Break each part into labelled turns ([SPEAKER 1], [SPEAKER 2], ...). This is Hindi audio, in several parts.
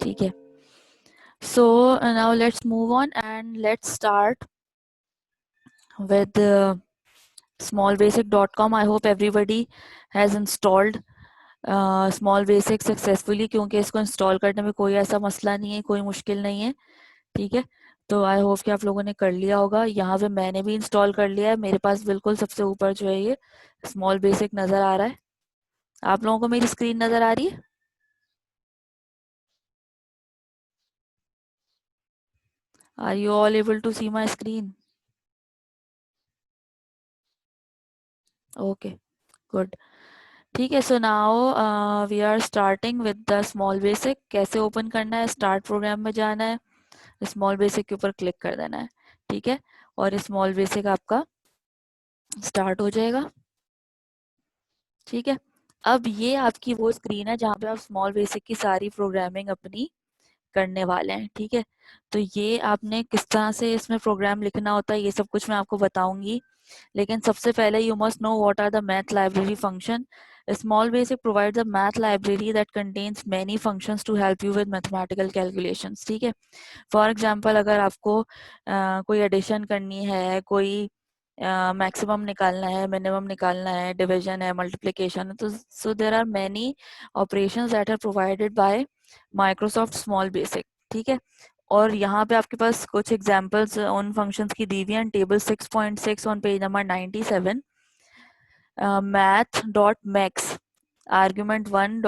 [SPEAKER 1] ठीक है. So now let's move on and let's start with smallbasic.com. I hope everybody has installed small basic successfully, क्योंकि इसको इंस्टॉल करने में कोई ऐसा मसला नहीं है, कोई मुश्किल नहीं है. ठीक है, तो आई होप कि आप लोगों ने कर लिया होगा. यहाँ पे मैंने भी इंस्टॉल कर लिया है. मेरे पास बिल्कुल सबसे ऊपर जो है ये स्मॉल बेसिक नज़र आ रहा है. आप लोगों को मेरी स्क्रीन नज़र आ रही है? Are you all able to see my screen? Okay, good. ठीक है, so now we are starting with the Small Basic. कैसे ओपन करना है? स्टार्ट प्रोग्राम में जाना है, स्मॉल बेसिक के ऊपर क्लिक कर देना है. ठीक है, और स्मॉल बेसिक आपका स्टार्ट हो जाएगा. ठीक है, अब ये आपकी वो स्क्रीन है जहाँ पे आप स्मॉल बेसिक की सारी प्रोग्रामिंग अपनी करने वाले हैं. ठीक है, तो ये आपने किस तरह से इसमें प्रोग्राम लिखना होता है ये सब कुछ मैं आपको बताऊंगी. लेकिन सबसे पहले you must know what are the math library function. Small Basic provides a math library that contains many functions to help you with mathematical calculations. ठीक है, फॉर एग्जांपल अगर आपको कोई एडिशन करनी है, कोई मैक्सिमम निकालना है, मिनिमम निकालना है, डिवीजन है, मल्टीप्लिकेशन है, तो so there are many operations that are provided by Microsoft Small Basic. ठीक है, और यहाँ पे आपके पास कुछ एग्जांपल्स उन फंक्शंस की दी हुई हैं. Table 6.6 on page number 97, math dot max argument 1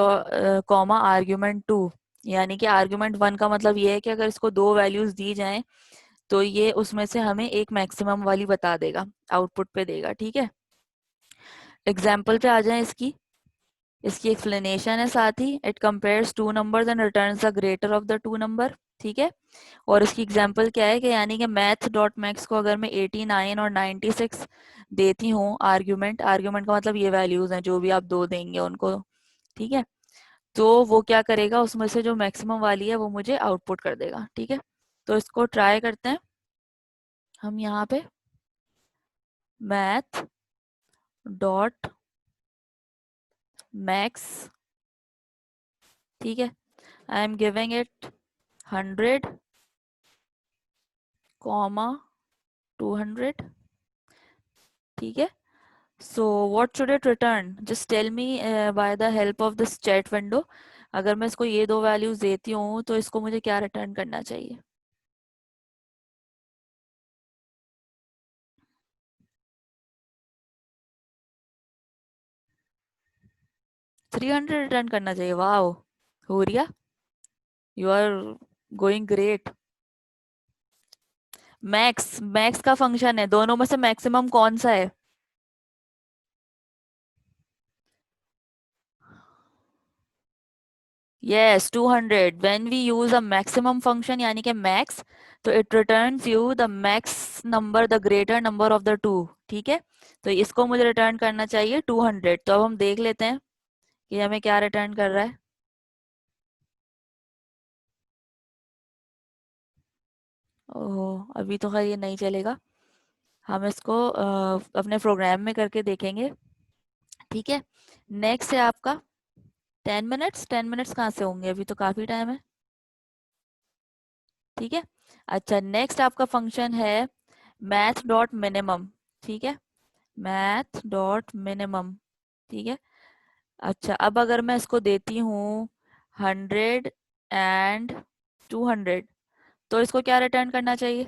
[SPEAKER 1] comma argument 2. यानी कि आर्ग्यूमेंट 1 का मतलब ये है कि अगर इसको दो वैल्यूज दी जाएं तो ये उसमें से हमें एक मैक्सिमम वाली बता देगा, आउटपुट पे देगा. ठीक है, एग्जाम्पल पे आ जाए. इसकी एक्सप्लेनेशन है साथ ही. It compares two numbers and returns the greater of the two number. ठीक है, और इसकी एग्जाम्पल क्या है कि यानी कि मैथ डॉट मैक्स को अगर मैं 89 और 96 देती हूँ आर्ग्यूमेंट, आर्ग्यूमेंट का मतलब ये वैल्यूज हैं जो भी आप दो देंगे उनको. ठीक है, तो वो क्या करेगा, उसमें से जो मैक्सिमम वाली है वो मुझे आउटपुट कर देगा. ठीक है, तो इसको ट्राई करते हैं हम. यहाँ पे मैथ डॉट मैक्स. ठीक है, I am giving it 100 comma 200. ठीक है, so what should it return? Just tell me by the help of this chat window. अगर मैं इसको ये दो वैल्यूज देती हूँ तो इसको मुझे क्या रिटर्न करना चाहिए? 300 रिटर्न करना चाहिए. Wow, Huriya, you are going great. Max, max का फंक्शन है. दोनों में से मैक्सिमम कौन सा है? Yes, 200. When we use a maximum function यानी कि max, तो it returns you the max number, the greater number of the two. ठीक है, तो इसको मुझे रिटर्न करना चाहिए 200. तो अब हम देख लेते हैं कि हमें क्या रिटर्न कर रहा है. ओह, अभी तो खैर ये नहीं चलेगा. हम इसको अपने प्रोग्राम में करके देखेंगे. ठीक है, नेक्स्ट है आपका 10 मिनट्स. 10 मिनट्स कहाँ से होंगे, अभी तो काफी टाइम है. ठीक है, अच्छा, नेक्स्ट आपका फंक्शन है मैथ डॉट मिनिमम. ठीक है, मैथ डॉट मिनिमम. ठीक है, अच्छा, अब अगर मैं इसको देती हूँ 100 एंड 200, तो इसको क्या रिटर्न करना चाहिए?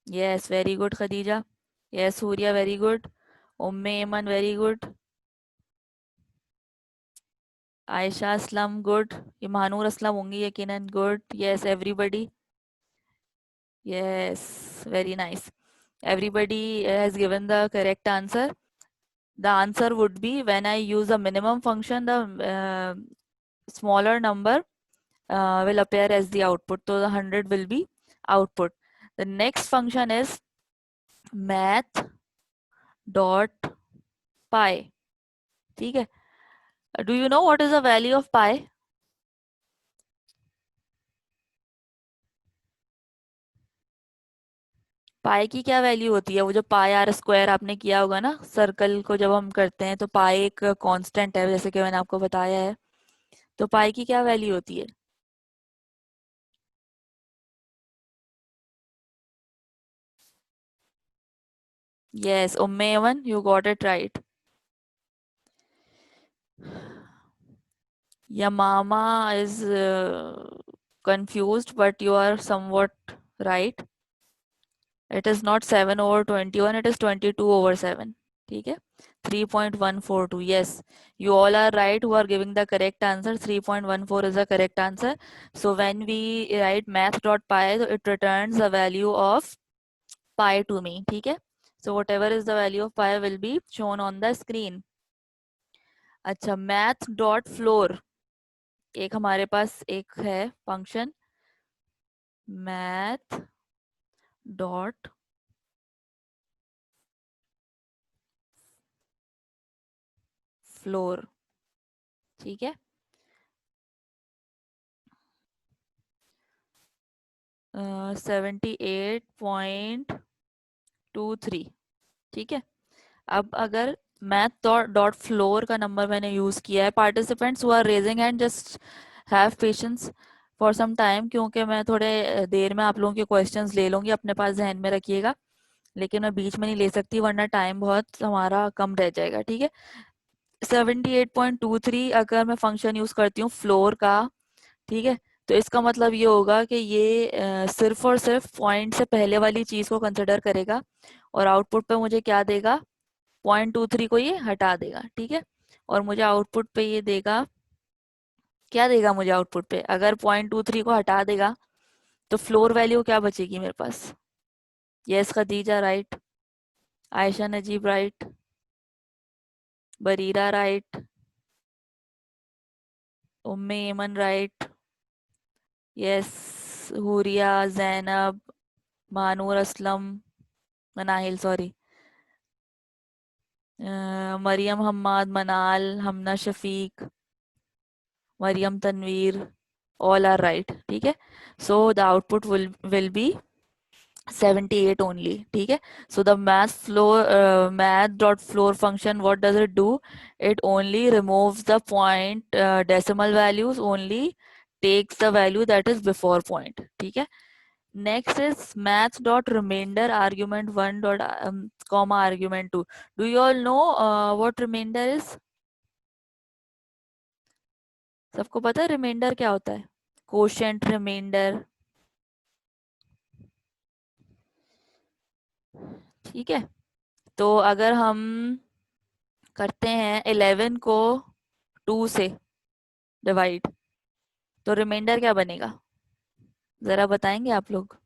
[SPEAKER 1] Yes, very good Khadija. Yes, Surya, very good. Umme Aiman, very good. Ayesha Aslam, good. Imanur Aslam होंगी यकीनन. Good, yes everybody. Yes, very nice. Everybody has given the correct answer. The answer would be when I use a minimum function, the smaller number will appear as the output. So the 100 will be output. The next function is math dot pi. ठीक है, do you know what is the value of pi? पाई की क्या वैल्यू होती है? वो जो पाई आर स्क्वायर आपने किया होगा ना, सर्कल को जब हम करते हैं तो पाई एक कांस्टेंट है, जैसे कि मैंने आपको बताया है. तो पाई की क्या वैल्यू होती है? Yes, Ummevan, you got it right. Yamama is confused, but you are somewhat right. It is not 7/21, it is 22/7. ठीक है, 3.142. Yes, you all are right who are giving the correct answer. 3.14 is the correct answer. So when we write math.pi, so it returns the value of pi to me. ठीक है, so whatever is the value of pi will be shown on the screen. अच्छा, math.floor, एक हमारे पास एक है फंक्शन math डॉट फ्लोर। ठीक है, 78.23। ठीक है, अब अगर मैथ डॉट फ्लोर का नंबर मैंने यूज किया है, participants who are raising hand just have patience for some time, क्योंकि मैं थोड़े देर में आप लोगों के क्वेश्चंस ले लूंगी, अपने पास ध्यान में रखिएगा, लेकिन मैं बीच में नहीं ले सकती वरना टाइम बहुत हमारा कम रह जाएगा। ठीक है, 78.23 अगर मैं फंक्शन यूज करती हूँ फ्लोर का, ठीक है, तो इसका मतलब ये होगा कि ये सिर्फ और सिर्फ पॉइंट से पहले वाली चीज को कंसिडर करेगा और आउटपुट पे मुझे क्या देगा, 0.23 को ये हटा देगा। ठीक है, और मुझे आउटपुट पे ये देगा, क्या देगा मुझे आउटपुट पे, अगर 0.23 को हटा देगा तो फ्लोर वैल्यू क्या बचेगी मेरे पास? Yes Khadija right, Ayesha Najeeb right, Bareera right, Umme Aiman right, yes Huriya, Zainab, Manoor Aslam, Manahil sorry, Maryam, Hammad, Manal, Hamna, Shafiq, Maryam, Tanveer, all are right. ठीक है, so the output will be 78 only. ठीक है, so the math dot floor function, what does it do? It only removes the point decimal values, only takes the value that is before point. ठीक है, next is math dot remainder argument 1 dot comma argument 2. Do you all know what remainder is? सबको पता है रिमाइंडर क्या होता है? Quotient remainder. ठीक है, तो अगर हम करते हैं 11 को 2 से डिवाइड, तो रिमाइंडर क्या बनेगा, जरा बताएंगे आप लोग?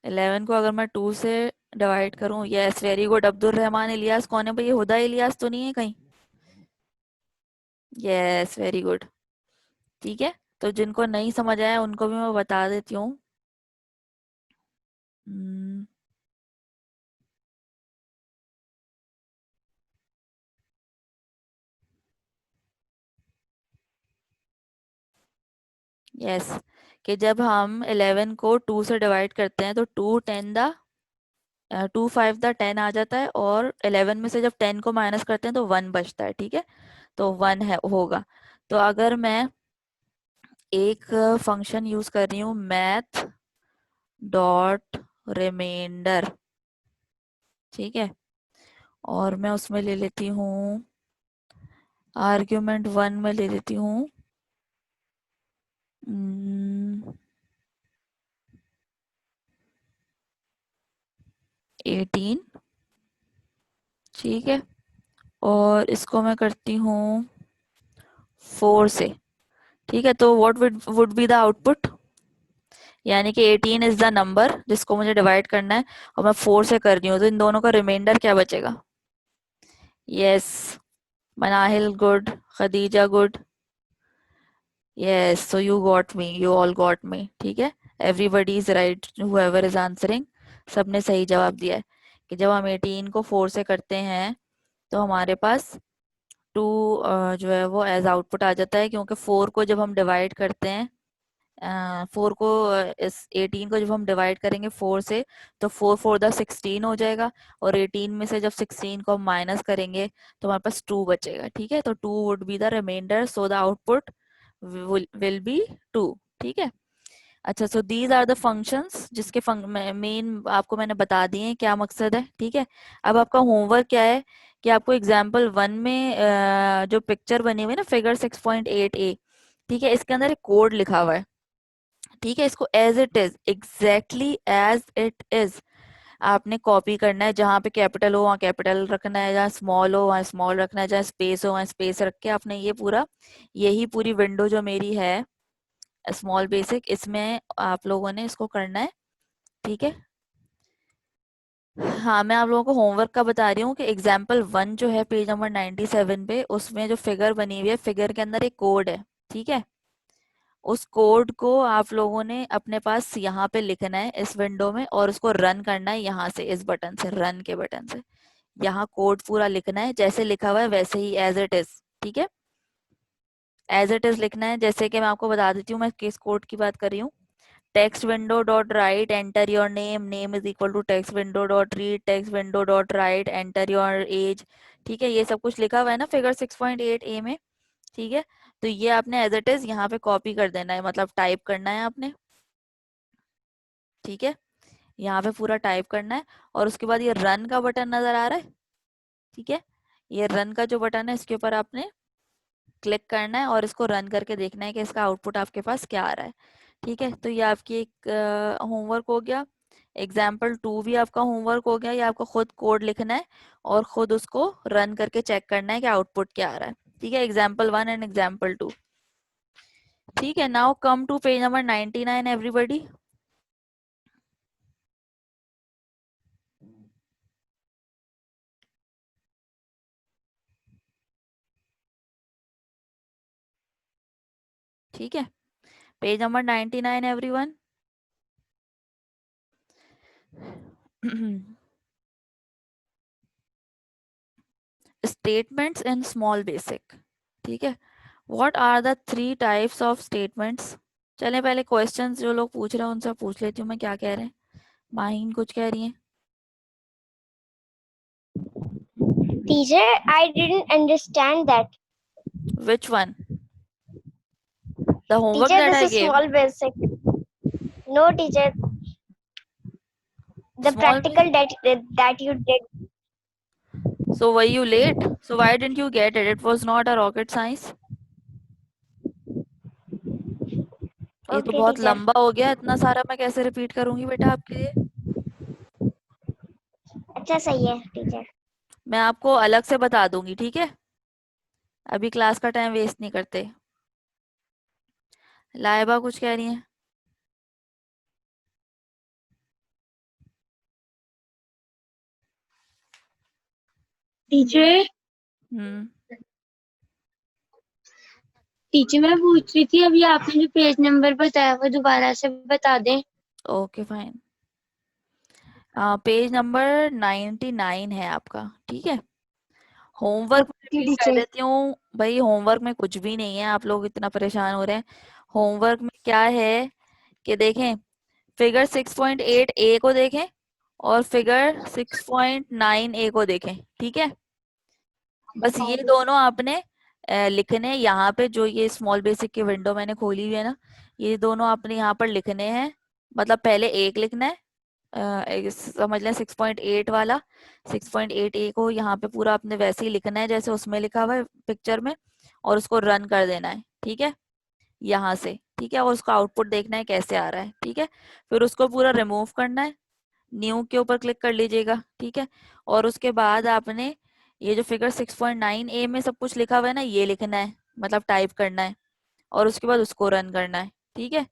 [SPEAKER 1] 11 को अगर मैं 2 से डिवाइड करूं, yes very good, Abdul Rahman Ilyas कौन है भाई, हुदा इलियास तो नहीं है कहीं? Yes very good. ठीक है, तो जिनको नहीं समझ आया उनको भी मैं बता देती हूँ। यस, कि जब हम 11 को 2 से डिवाइड करते हैं तो 2 5 द 10 आ जाता है, और 11 में से जब 10 को माइनस करते हैं तो 1 बचता है। ठीक है, तो 1 है होगा। तो अगर मैं एक फंक्शन यूज कर रही हूँ मैथ डॉट रिमाइंडर, ठीक है, और मैं उसमें ले लेती हूँ आर्ग्यूमेंट 1 में ले लेती हूँ 18। ठीक है, और इसको मैं करती हूँ 4 से। ठीक है, तो what would be the output, यानी कि 18 इज द नंबर जिसको मुझे डिवाइड करना है और मैं 4 से कर रही हूँ, तो इन दोनों का रिमाइंडर क्या बचेगा? Yes, Manahil good, Khadija good, yes, so you got me, you all got me. ठीक है, everybody is right whoever is answering, सबने सही जवाब दिया है कि जब हम 18 को 4 से करते हैं तो हमारे पास 2 जो है वो एज आउटपुट आ जाता है, क्योंकि 4 को जब हम डिवाइड करते हैं 4 को इस 18 को जब हम डिवाइड करेंगे 4 से, तो 4 4 द 16 हो जाएगा, और 18 में से जब 16 को हम माइनस करेंगे तो हमारे पास 2 बचेगा। ठीक है, तो 2 would be the remainder, so the output will be 2। ठीक है, अच्छा, so these are the functions जिसके मेन आपको मैंने बता दिए हैं क्या मकसद है। ठीक है, अब आपका होमवर्क क्या है कि आपको एग्जाम्पल 1 में जो पिक्चर बनी हुई है ना, फिगर 6.8a, ठीक है, इसके अंदर एक कोड लिखा हुआ है। ठीक है, इसको as it is, exactly as it is आपने कॉपी करना है। जहाँ पे कैपिटल हो वहाँ कैपिटल रखना है, जहाँ स्मॉल हो वहाँ स्मॉल रखना है, जहाँ स्पेस हो वहाँ स्पेस रख के आपने ये पूरा, यही पूरी विंडो जो मेरी है स्मॉल बेसिक, इसमें आप लोगों ने इसको करना है। ठीक है, हाँ, मैं आप लोगों को होमवर्क का बता रही हूँ कि एग्जाम्पल 1 जो है पेज नंबर 97 पे, उसमें जो फिगर बनी हुई है, फिगर के अंदर एक कोड है। ठीक है, उस कोड को आप लोगों ने अपने पास यहाँ पे लिखना है इस विंडो में, और उसको रन करना है यहाँ से, इस बटन से, रन के बटन से। यहाँ कोड पूरा लिखना है जैसे लिखा हुआ है वैसे ही, एज इट इज। ठीक है, एज इट इज लिखना है। जैसे कि मैं आपको बता देती हूँ मैं किस कोड की बात कर रही हूँ। Text window dot write enter your name, name is equal to text window dot read, text window dot write enter your age. ठीक है, ये सब कुछ लिखा हुआ है ना फिगर 6.8a में। ठीक है, तो ये आपने एज इट इज यहाँ पे कॉपी कर देना है, मतलब टाइप करना है आपने। ठीक है, यहाँ पे पूरा टाइप करना है, और उसके बाद ये रन का बटन नजर आ रहा है। ठीक है, ये रन का जो बटन है इसके ऊपर आपने क्लिक करना है, और इसको रन करके देखना है कि इसका आउटपुट आपके पास क्या आ रहा है। ठीक है, तो ये आपकी एक होमवर्क हो गया। एग्जाम्पल 2 भी आपका होमवर्क हो गया। ये आपको खुद कोड लिखना है और खुद उसको रन करके चेक करना है कि आउटपुट क्या आ रहा है। ठीक है, एग्जाम्पल 1 एंड एग्जाम्पल 2। ठीक है, now come to page number 99 everybody. ठीक है, page number 99 everyone. Statements in small Basic. ठीक है, what are the 3 types of statements. चलें पहले क्वेश्चंस जो लोग पूछ रहे हैं उनसे पूछ लेती हूँ मैं क्या कह रहे हैं। माहीन कुछ कह रही है।
[SPEAKER 2] Teacher, I didn't understand that.
[SPEAKER 1] Which one? The homework
[SPEAKER 2] Teacher,
[SPEAKER 1] that
[SPEAKER 2] this
[SPEAKER 1] I
[SPEAKER 2] is
[SPEAKER 1] gave.
[SPEAKER 2] small basic. No, teacher, the
[SPEAKER 1] Small
[SPEAKER 2] practical
[SPEAKER 1] basic.
[SPEAKER 2] that you did.
[SPEAKER 1] So were you late? So why didn't you get it? It was not a rocket science. ये तो
[SPEAKER 2] Okay,
[SPEAKER 1] बहुत
[SPEAKER 2] teacher.
[SPEAKER 1] लंबा हो गया, इतना सारा मैं कैसे रिपीट करूंगी बेटा आपके लिए।
[SPEAKER 2] अच्छा सही है टीचर।
[SPEAKER 1] मैं आपको अलग से बता दूंगी। ठीक है, अभी क्लास का टाइम वेस्ट नहीं करते। लाइबा कुछ कह रही है।
[SPEAKER 3] टीचर
[SPEAKER 1] हम्म,
[SPEAKER 3] टीचर मैं पूछ रही थी अभी आपने जो पेज नंबर बताया वो दोबारा से बता दें।
[SPEAKER 1] Okay fine. पेज नंबर 99 है आपका। ठीक है, होमवर्क में
[SPEAKER 3] ओके
[SPEAKER 1] रिपीट कर
[SPEAKER 3] टीचर।
[SPEAKER 1] देती हूँ भाई। होमवर्क में कुछ भी नहीं है, आप लोग इतना परेशान हो रहे हैं। होमवर्क में क्या है कि देखें, फिगर 6.8a को देखें और फिगर 6.9a को देखें। ठीक है, बस ये दोनों आपने लिखने यहाँ पे, जो ये स्मॉल बेसिक की विंडो मैंने खोली हुई है ना, ये दोनों आपने यहाँ पर लिखने हैं। मतलब पहले एक लिखना है, समझ लें 6.8 वाला, 6.8a को यहाँ पे पूरा आपने वैसे ही लिखना है जैसे उसमें लिखा हुआ है पिक्चर में, और उसको रन कर देना है। ठीक है, यहाँ से। ठीक है, और उसका आउटपुट देखना है कैसे आ रहा है। ठीक है, फिर उसको पूरा रिमूव करना है, न्यू के ऊपर क्लिक कर लीजिएगा। ठीक है, और उसके बाद आपने ये जो फिगर 6.9a में सब कुछ लिखा हुआ है ना, ये लिखना है, मतलब टाइप करना है, और उसके बाद उसको रन करना है। ठीक है,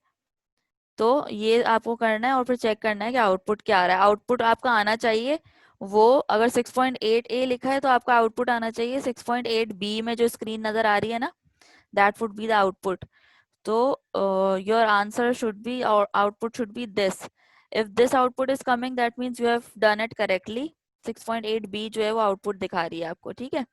[SPEAKER 1] तो ये आपको करना है और फिर चेक करना है कि आउटपुट क्या आ रहा है। आउटपुट आपका आना चाहिए वो, अगर 6.8a लिखा है तो आपका आउटपुट आना चाहिए 6.8b में जो स्क्रीन नजर आ रही है ना, that would be the output. तो योर आंसर शुड बी, और output should be this. If this output is coming that means you have done it correctly. 6.8b जो है वो आउटपुट दिखा रही है आपको। ठीक है,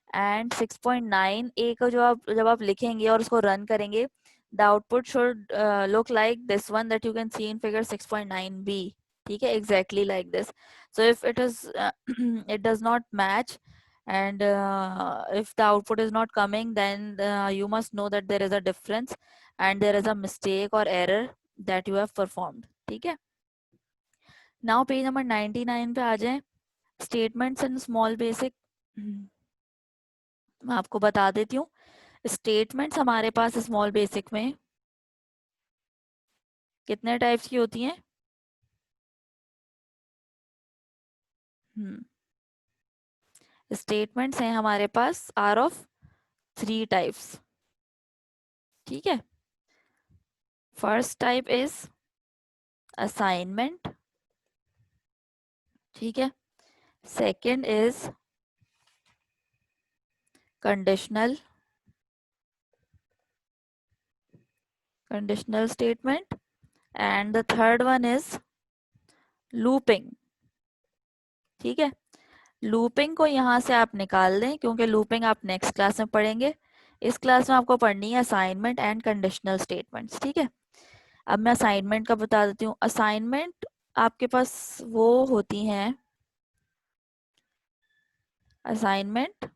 [SPEAKER 1] एंड 6.9a को जो आप जब आप लिखेंगे और उसको रन करेंगे, the output should look like this one that you can see in figure 6.9b. ठीक है, exactly like this. So if it is it does not match, and if the output is not coming, then you must know that there is a difference and there is a mistake or error that you have performed. ठीक है, now page number 99 पे आ जाए, statements and small basic. मैं आपको बता देती हूँ, स्टेटमेंट्स हमारे पास स्मॉल बेसिक में कितने टाइप्स की होती हैं? स्टेटमेंट्स हैं हमारे पास आर ऑफ 3 टाइप्स. ठीक है, फर्स्ट टाइप इज असाइनमेंट. ठीक है, second is conditional statement, and the third one is looping. ठीक है, लूपिंग को यहाँ से आप निकाल दें क्योंकि लूपिंग आप नेक्स्ट क्लास में पढ़ेंगे. इस क्लास में आपको पढ़नी है असाइनमेंट एंड कंडीशनल स्टेटमेंट्स. ठीक है, अब मैं असाइनमेंट का बता देती हूँ. असाइनमेंट आपके पास वो होती हैं, assignment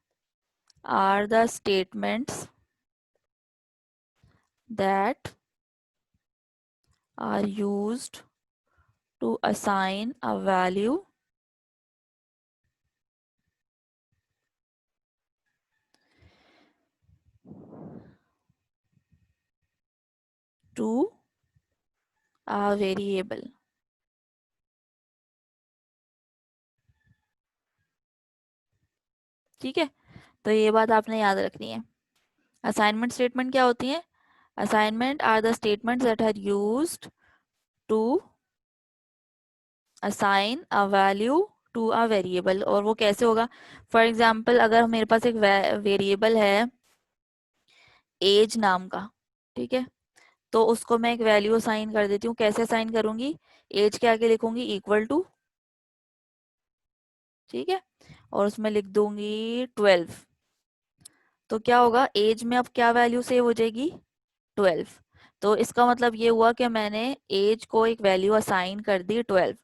[SPEAKER 1] are the statements that are used to assign a value to a variable. ठीक है, तो ये बात आपने याद रखनी है. असाइनमेंट स्टेटमेंट क्या होती है? Assignment are the statements that are used to assign a value to a variable. और वो कैसे होगा? फॉर एग्जाम्पल, अगर मेरे पास एक वेरिएबल है एज नाम का, ठीक है, तो उसको मैं एक वैल्यू असाइन कर देती हूँ. कैसे असाइन करूंगी? एज के आगे लिखूंगी इक्वल टू, ठीक है, और उसमें लिख दूंगी 12. तो क्या होगा? एज में अब क्या वैल्यू सेव हो जाएगी? 12. तो इसका मतलब ये हुआ कि मैंने एज को एक वैल्यू असाइन कर दी 12.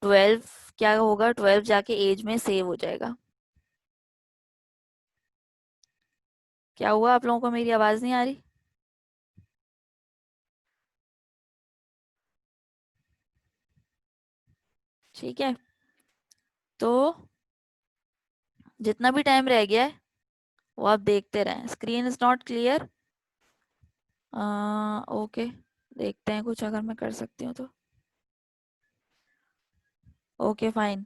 [SPEAKER 1] 12 क्या होगा? 12 जाके एज में सेव हो जाएगा. क्या हुआ? आप लोगों को मेरी आवाज नहीं आ रही? ठीक है, तो जितना भी टाइम रह गया है वो आप देखते रहें. Screen is not clear? Okay, देखते हैं कुछ अगर मैं कर सकती हूँ तो. Okay fine.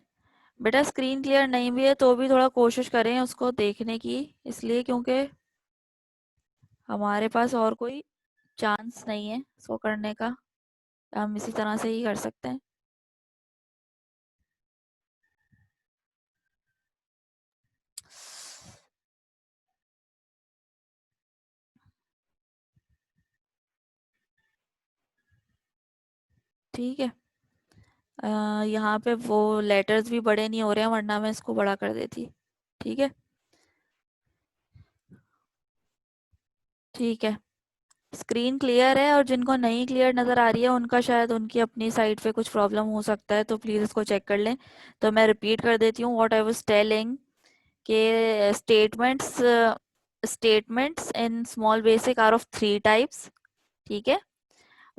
[SPEAKER 1] बेटा स्क्रीन क्लियर नहीं भी है तो भी थोड़ा कोशिश करें उसको देखने की, इसलिए क्योंकि हमारे पास और कोई चांस नहीं है इसको करने का. हम इसी तरह से ही कर सकते हैं. ठीक है, यहाँ पे वो लेटर्स भी बड़े नहीं हो रहे हैं वरना मैं इसको बड़ा कर देती. ठीक है, ठीक है, स्क्रीन क्लियर है. और जिनको नहीं क्लियर नज़र आ रही है उनका शायद उनकी अपनी साइड पे कुछ प्रॉब्लम हो सकता है, तो प्लीज़ इसको चेक कर लें. तो मैं रिपीट कर देती हूँ व्हाट आई वाज टेलिंग, के statements in small basic are of 3 types. ठीक है,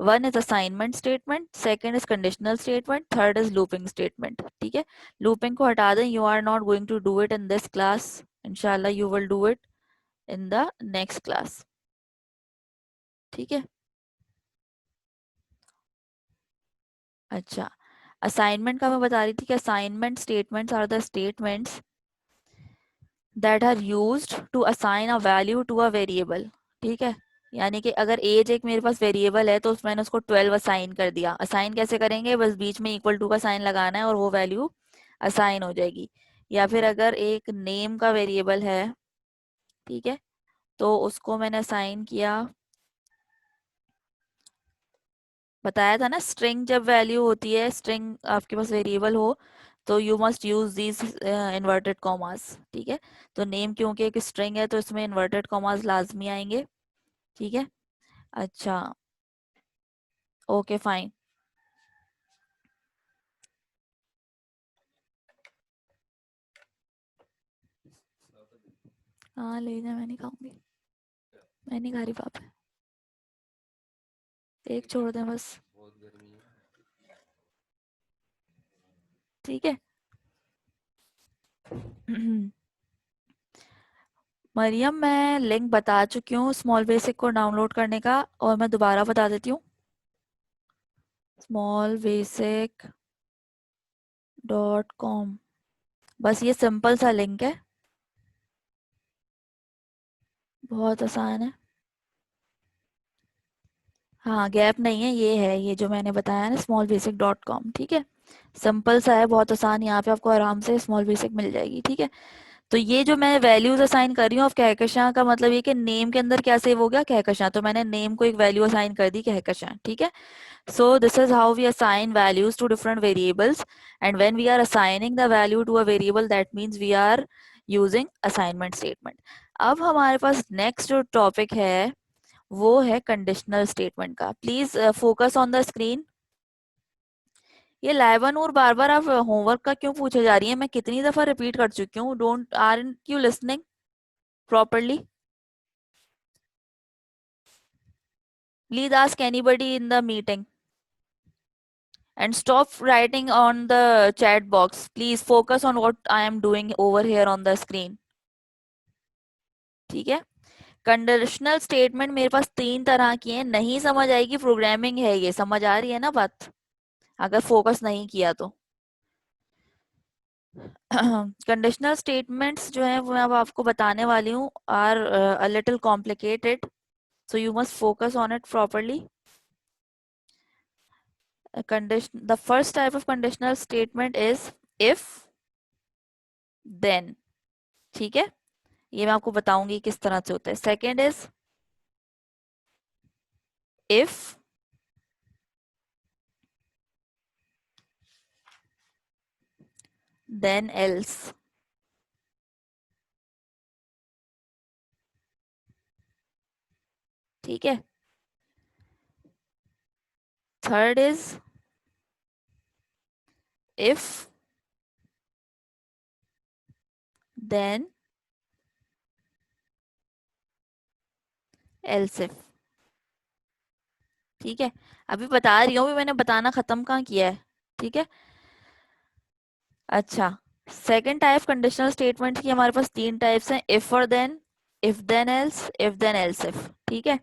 [SPEAKER 1] one is assignment statement, second is conditional statement, third is looping statement. ठीक है, लूपिंग को हटा दें. You are not going to do it in this class, इंशाल्लाह you will do it in the next class. ठीक है, अच्छा, असाइनमेंट का मैं बता रही थी कि assignment statements are the statements that are used to assign a value to a variable. ठीक है, यानी कि अगर एज एक मेरे पास वेरिएबल है तो मैंने उसको 12 असाइन कर दिया. असाइन कैसे करेंगे? बस बीच में इक्वल टू का साइन लगाना है और वो वैल्यू असाइन हो जाएगी. या फिर अगर एक नेम का वेरिएबल है, ठीक है, तो उसको मैंने असाइन किया, बताया था ना, स्ट्रिंग जब वैल्यू होती है, स्ट्रिंग आपके पास वेरिएबल हो तो you must use these inverted commas. ठीक है, तो नेम क्योंकि एक स्ट्रिंग है तो इसमें इन्वर्टेड कॉमास लाजमी आएंगे. ठीक है, अच्छा, ओके फाइन। हाँ ले जा, मैं नहीं खाऊंगी, मैं नहीं खा रही पापा, एक छोड़ दें बस, ठीक है। मरियम, मैं लिंक बता चुकी हूँ स्मॉल बेसिक को डाउनलोड करने का, और मैं दोबारा बता देती हूँ, smallbasic.com, बस ये सिंपल सा लिंक है, बहुत आसान है। हाँ गैप नहीं है, ये है, ये जो मैंने बताया ना smallbasic.com, ठीक है। सिंपल सा है, बहुत आसान, यहाँ पे आपको आराम से स्मॉल बेसिक मिल जाएगी, ठीक है। तो ये जो मैं वैल्यूज असाइन कर रही हूँ ऑफ कहकशां का मतलब ये कि नेम के अंदर क्या सेव हो गया, कहकशां, तो मैंने नेम को एक वैल्यू असाइन कर दी कहकशां, ठीक है। So this is how we assign values to different variables, and when we are assigning the value to a variable, that means we are using assignment statement. अब हमारे पास नेक्स्ट जो टॉपिक है वो है कंडीशनल स्टेटमेंट का। Please focus on the screen. ये लाइवन और बार बार आप होमवर्क का क्यों पूछे जा रही है, मैं कितनी दफा रिपीट कर चुकी हूँ, don't are you listening properly? Please ask anybody in the meeting and stop writing on the chat box. Please focus on what I am doing over here on the screen. ठीक है। कंडीशनल स्टेटमेंट मेरे पास 3 तरह की है, नहीं समझ आएगी, प्रोग्रामिंग है ये, समझ आ रही है ना बात, अगर फोकस नहीं किया तो। कंडीशनल स्टेटमेंट्स जो है वो मैं अब आपको बताने वाली हूँ are a little complicated, so you must focus on it properly. The first type of conditional statement is if then, ठीक है, ये मैं आपको बताऊंगी किस तरह से होता है। Second is if then else, ठीक है। Third is if then else if, ठीक है। अभी बता रही हूँ, भी मैंने बताना खत्म कहाँ किया है, ठीक है। अच्छा, सेकेंड टाइप कंडीशनल स्टेटमेंट की हमारे पास 3 टाइप्स हैं, इफ देन एल्स इफ, ठीक है।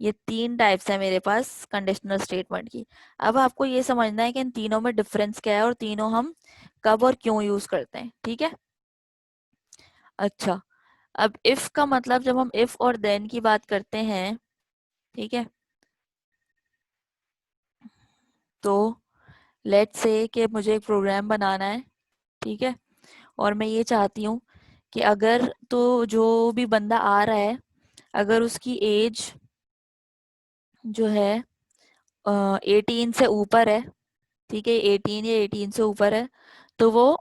[SPEAKER 1] ये 3 टाइप्स है मेरे पास कंडीशनल स्टेटमेंट की। अब आपको ये समझना है कि इन तीनों में डिफरेंस क्या है और तीनों हम कब और क्यों यूज करते हैं, ठीक है। अच्छा, अब इफ का मतलब जब हम इफ और देन की बात करते हैं, ठीक है, तो लेट्स से कि मुझे एक प्रोग्राम बनाना है, ठीक है, और मैं ये चाहती हूँ कि अगर तो जो भी बंदा आ रहा है अगर उसकी एज जो है 18 से ऊपर है, ठीक है, 18 या 18 से ऊपर है, तो वो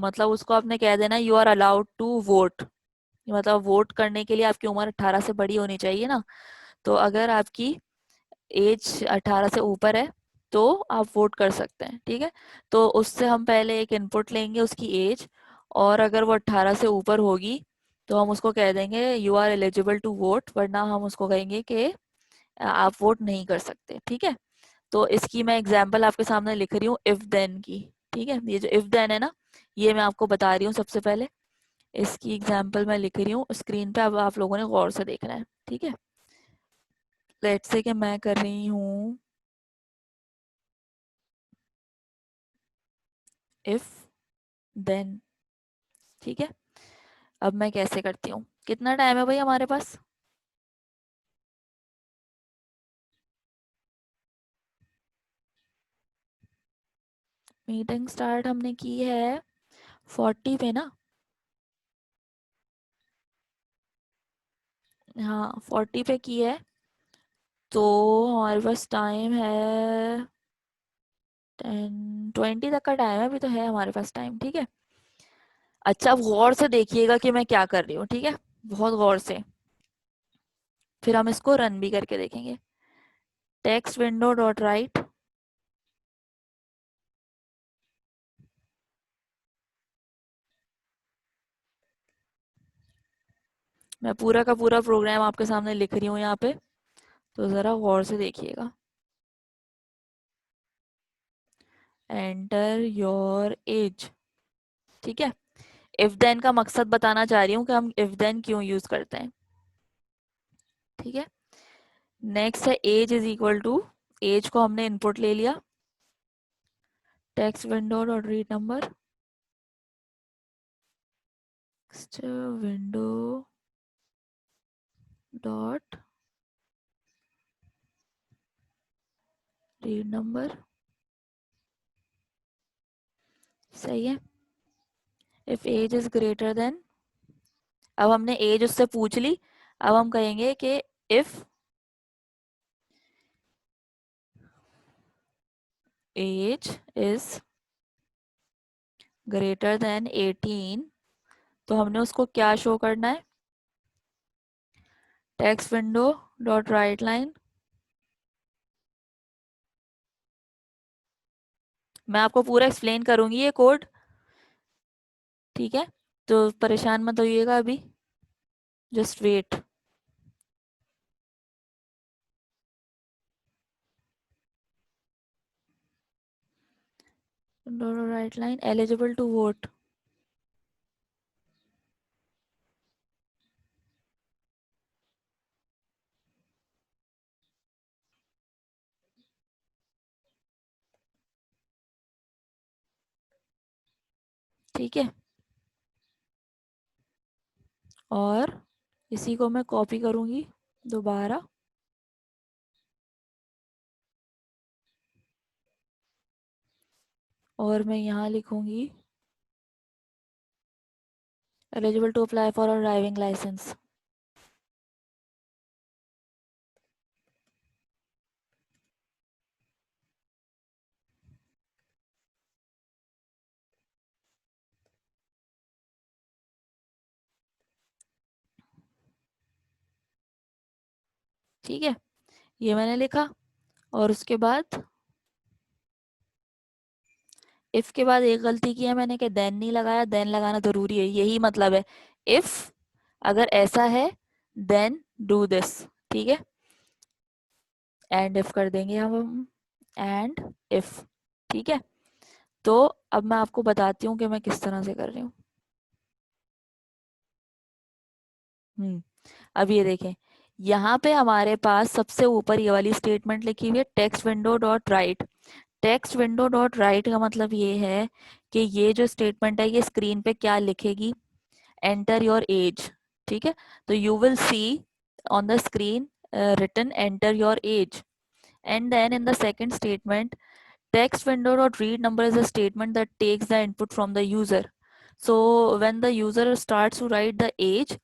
[SPEAKER 1] मतलब उसको आपने कह देना you are allowed to vote, मतलब वोट करने के लिए आपकी उम्र 18 से बड़ी होनी चाहिए ना। तो अगर आपकी एज 18 से ऊपर है तो आप वोट कर सकते हैं, ठीक है। तो उससे हम पहले एक इनपुट लेंगे उसकी एज, और अगर वो 18 से ऊपर होगी तो हम उसको कह देंगे you are eligible to vote, वरना हम उसको कहेंगे कि आप वोट नहीं कर सकते, ठीक है। तो इसकी मैं एग्जाम्पल आपके सामने लिख रही हूँ इफ देन की, ठीक है। ये जो इफ देन है ना, ये मैं आपको बता रही हूँ सबसे पहले, इसकी एग्जाम्पल मैं लिख रही हूँ स्क्रीन पे, अब आप लोगों ने गौर से देखना है, ठीक है। लेट्स से कि मैं कर रही हूँ इफ देन, ठीक है। अब मैं कैसे करती हूँ, कितना टाइम है भाई हमारे पास? मीटिंग स्टार्ट हमने की है 40 पे ना, हाँ 40 पे की है, तो हमारे पास टाइम है 10-20 तक का टाइम है, अभी तो है हमारे पास टाइम, ठीक है। अच्छा, अब गौर से देखिएगा कि मैं क्या कर रही हूँ, ठीक है, बहुत गौर से। फिर हम इसको रन भी करके देखेंगे। टेक्स्ट विंडो डॉट राइट, मैं पूरा का पूरा प्रोग्राम आपके सामने लिख रही हूँ यहाँ पे, तो ज़रा गौर से देखिएगा। एंटर योर एज, ठीक है। इफ देन का मकसद बताना चाह रही हूँ कि हम इफ देन क्यों यूज करते हैं, ठीक है। नेक्स्ट है age is equal to, age को हमने इनपुट ले लिया, text window dot read number, text window dot read number, सही है। If age is greater than, अब हमने एज उससे पूछ ली, अब हम कहेंगे कि if age is greater than 18, तो हमने उसको क्या शो करना है, text window dot write line. मैं आपको पूरा एक्सप्लेन करूंगी ये कोड, ठीक है, तो परेशान मत होइएगा अभी, just wait. Write line, eligible to vote, ठीक है। और इसी को मैं कॉपी करूंगी दोबारा, और मैं यहाँ लिखूंगी eligible to apply for a driving licence, ठीक है। ये मैंने लिखा, और उसके बाद इफ के बाद एक गलती की है मैंने कि देन नहीं लगाया, देन लगाना जरूरी है, यही मतलब है। इफ अगर ऐसा है देन डू दिस, ठीक है। एंड इफ कर देंगे हम, एंड इफ, ठीक है। तो अब मैं आपको बताती हूँ कि मैं किस तरह से कर रही हूँ। अब ये देखें, यहाँ पे हमारे पास सबसे ऊपर ये वाली स्टेटमेंट लिखी हुई है, text window dot right. Text window dot right का मतलब ये है कि ये जो स्टेटमेंट है ये स्क्रीन पे क्या लिखेगी, एंटर योर एज, ठीक है। तो you will see on the screen written enter your age, and then in the second statement, text window dot read number is a statement that takes the input from the user. So when the user starts to write the age,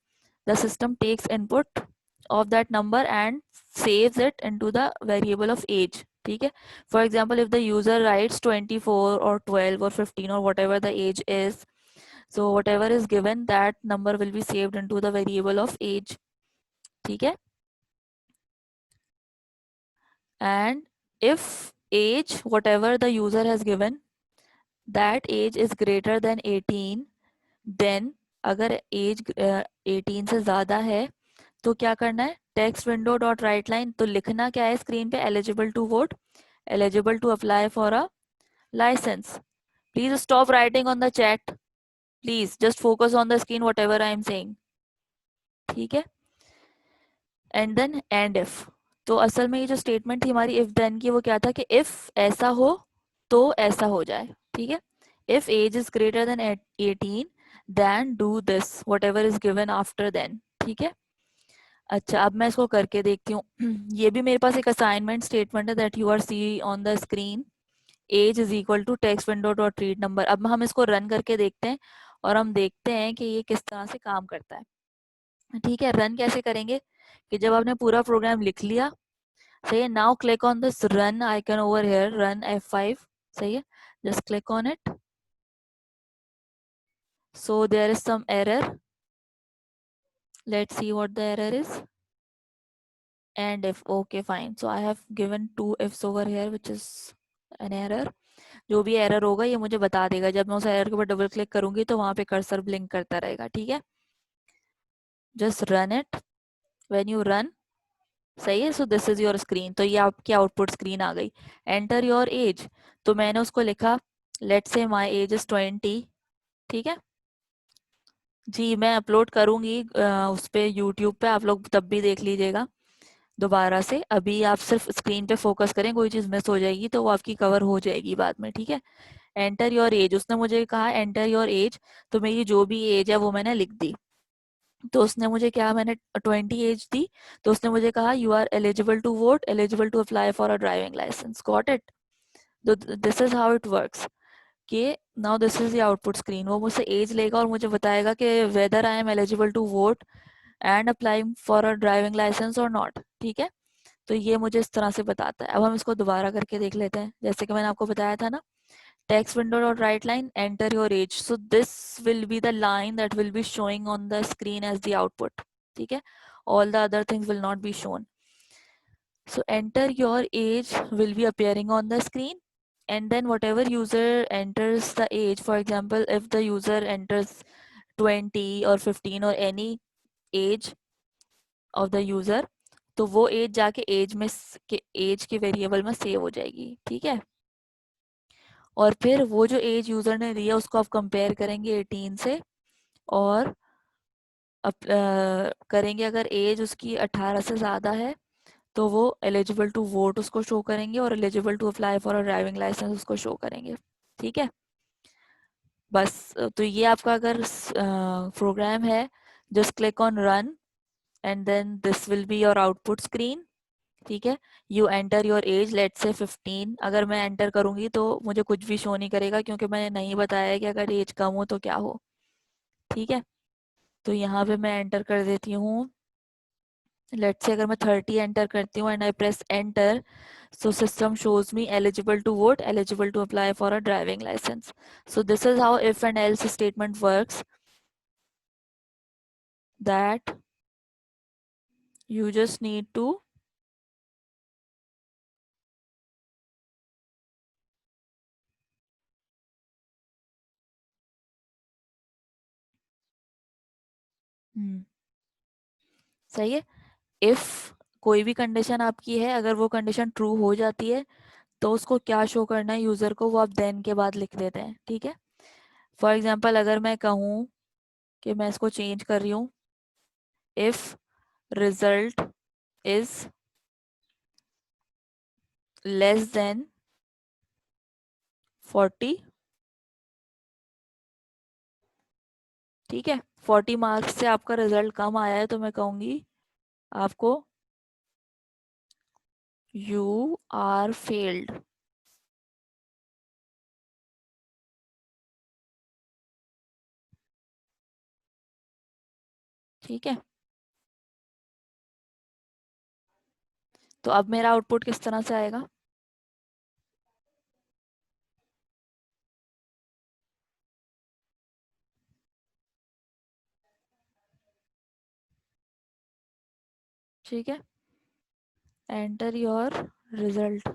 [SPEAKER 1] the system takes input of that number and saves it into the variable of age, ठीक है। For example, if the user writes 24 or 12 or 15 or whatever the age is, so whatever is given that number will be saved into the variable of age, ठीक है। And if age whatever the user has given that age is greater than 18, then अगर एज 18 से ज्यादा है तो क्या करना है, text window dot write line, तो लिखना क्या है स्क्रीन पे, eligible to vote, eligible to apply for a licence. Please stop writing on the chat, please just focus on the screen whatever I am saying, ठीक है। एंड देन एंड इफ, तो असल में ये जो स्टेटमेंट थी हमारी इफ देन की, वो क्या था कि इफ ऐसा हो तो ऐसा हो जाए, ठीक है। If age is greater than 18 then do this whatever is given after then, ठीक है। अच्छा, अब मैं इसको करके देखती हूँ। ये भी मेरे पास एक असाइनमेंट स्टेटमेंट है that you are see on the screen, age is equal to text window dot read number. अब हम इसको रन करके देखते हैं और हम देखते हैं कि ये किस तरह से काम करता है, ठीक है। रन कैसे करेंगे कि जब आपने पूरा प्रोग्राम लिख लिया, सही है, now click on this run icon over here, run F5, सही है, just click on it. So there is some error, let's see what the error is। and if. Okay, fine. So I have given 2 ifs over here, which is an error. जो भी एरर होगा ये मुझे बता देगा, जब मैं उस एरर के ऊपर डबल क्लिक करूंगी तो वहां पे कर्सर ब्लिंक करता रहेगा, ठीक है। Just run it, when you run, सही है। सो दिस इज योर स्क्रीन, तो ये आपकी आउटपुट स्क्रीन आ गई। एंटर योर एज, तो मैंने उसको लिखा let's say my age is 20, ठीक है जी। मैं अपलोड करूंगी उस पे यूट्यूब पे, आप लोग तब भी देख लीजिएगा दोबारा से। अभी आप सिर्फ स्क्रीन पे फोकस करें, कोई चीज मिस हो जाएगी तो वो आपकी कवर हो जाएगी बाद में, ठीक है। एंटर योर एज, उसने मुझे कहा एंटर योर एज, तो मेरी जो भी एज है वो मैंने लिख दी। तो उसने मुझे क्या, मैंने 20 एज दी, तो उसने मुझे कहा you are eligible to vote, eligible to apply for a driving license, got it. This is how it works कि now this is the output screen. वो मुझसे एज लेगा और मुझे बताएगा कि whether I am eligible to vote and applying for a driving license और नॉट, ठीक है। तो ये मुझे इस तरह से बताता है। अब हम इसको दोबारा करके देख लेते हैं, जैसे कि मैंने आपको बताया था ना, text window dot write line, enter your age. So this will be the line that will be showing on the screen as the output, ठीक है। all the other things will not be shown. So enter your age will be appearing on the screen, and then whatever user enters the age, for example if the user enters 20 or 15 or any age of the user, तो वो एज जाके एज में एज के वेरिएबल में सेव हो जाएगी, ठीक है। और फिर वो जो एज यूजर ने दिया उसको आप कंपेयर करेंगे 18 से, और करेंगे अगर एज उसकी 18 से ज़्यादा है तो वो एलिजिबल टू वोट उसको शो करेंगे, और eligible to apply for a driving licence उसको शो करेंगे, ठीक है। बस तो ये आपका अगर प्रोग्राम है, just click on run and then this will be your output screen, ठीक है। You enter your age, let's say 15। अगर मैं एंटर करूंगी तो मुझे कुछ भी शो नहीं करेगा, क्योंकि मैंने नहीं बताया कि अगर एज कम हो तो क्या हो, ठीक है। तो यहाँ पे मैं एंटर कर देती हूँ, लेट्स से अगर मैं 30 एंटर करती हूँ and I press enter, so system shows me eligible to vote, eligible to apply for a driving licence. So this is how if and else statement works, that you just need to सही है। इफ कोई भी कंडीशन आपकी है, अगर वो कंडीशन ट्रू हो जाती है तो उसको क्या शो करना है यूजर को, वो आप देन के बाद लिख देते हैं, ठीक है। फॉर एग्जाम्पल अगर मैं कहूँ कि मैं इसको चेंज कर रही हूँ, if result is less than 40, ठीक है। 40 मार्क्स से आपका रिजल्ट कम आया है तो मैं कहूंगी आपको यू आर फेल्ड, ठीक है। तो अब मेरा आउटपुट किस तरह से आएगा, ठीक है। एंटर योर रिजल्ट,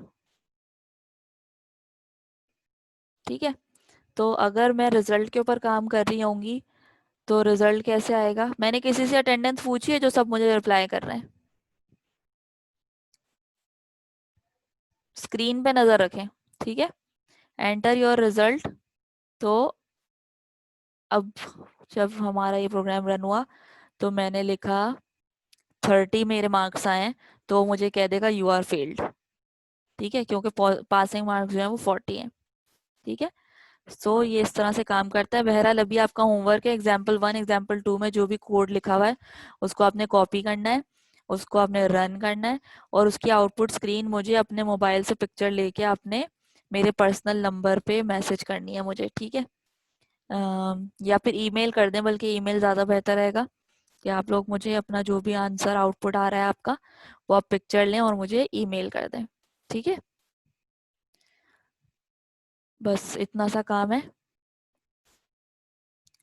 [SPEAKER 1] ठीक है। तो अगर मैं रिजल्ट के ऊपर काम कर रही होंगी तो रिजल्ट कैसे आएगा, मैंने किसी से अटेंडेंस पूछी है जो सब मुझे रिप्लाई कर रहे हैं, स्क्रीन पे नजर रखें, ठीक है। एंटर योर रिजल्ट, तो अब जब हमारा ये प्रोग्राम रन हुआ तो मैंने लिखा 30 मेरे मार्क्स आए, तो मुझे कह देगा यू आर फेल्ड, ठीक है, क्योंकि पासिंग मार्क्स जो है वो 40 हैं, ठीक है। सो ये इस तरह से काम करता है। बहरहाल अभी आपका होमवर्क है, एग्जाम्पल 1 एग्जाम्पल 2 में जो भी कोड लिखा हुआ है उसको आपने कॉपी करना है, उसको आपने रन करना है, और उसकी आउटपुट स्क्रीन मुझे अपने मोबाइल से पिक्चर लेके अपने मेरे पर्सनल नंबर पे मैसेज करनी है मुझे, ठीक है। या फिर ईमेल कर दें, बल्कि ईमेल ज़्यादा बेहतर रहेगा कि आप लोग मुझे अपना जो भी आंसर आउटपुट आ रहा है आपका वो आप पिक्चर लें और मुझे ईमेल कर दें, ठीक है। बस इतना सा काम है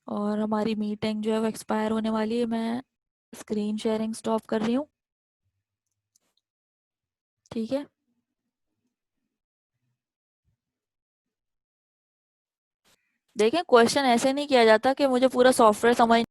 [SPEAKER 1] और हमारी मीटिंग जो है वो एक्सपायर होने वाली है। मैं स्क्रीन शेयरिंग स्टॉप कर रही हूँ। ठीक है, देखें क्वेश्चन ऐसे नहीं किया जाता कि मुझे पूरा सॉफ्टवेयर समझ